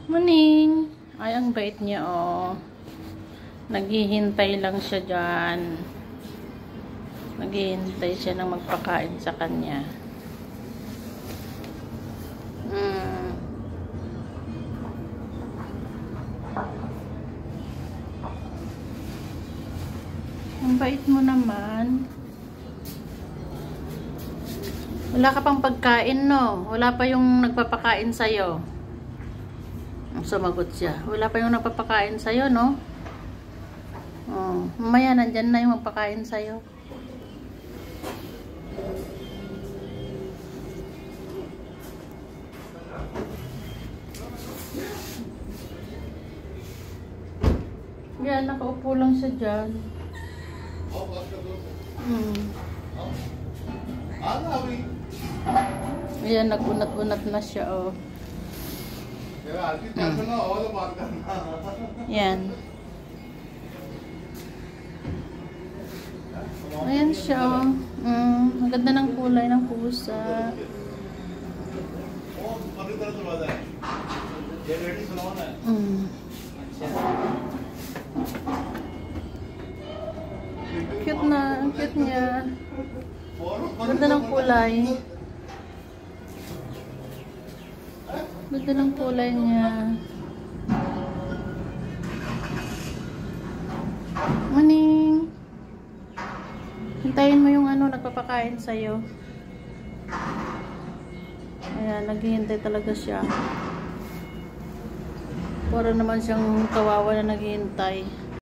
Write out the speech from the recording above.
Morning. Ay, ang bait niya, oh. Naghihintay lang siya dyan. Naghihintay siya ng magpakain sa kanya. Ang bait mo naman. Wala ka pang pagkain, no? Wala pa yung nagpapakain sa'yo. Sumagot siya. Wala pa yung nagpapakain sa'yo, no? Oh, mamaya nandyan na yung magpakain sa'yo. Yan, nakaupo lang siya dyan. Ayan, nagunat-unat na siya, oh. Yan. Ayan siya, oh. Ang ganda ng kulay ng pusa. Cute na, ang cute niya. Ganda ng kulay. Ganda ng kulay niya. Morning. Hintayin mo yung ano, nagpapakain sa'yo. Ayan, naghihintay talaga siya. Para naman siyang kawawa na naghihintay.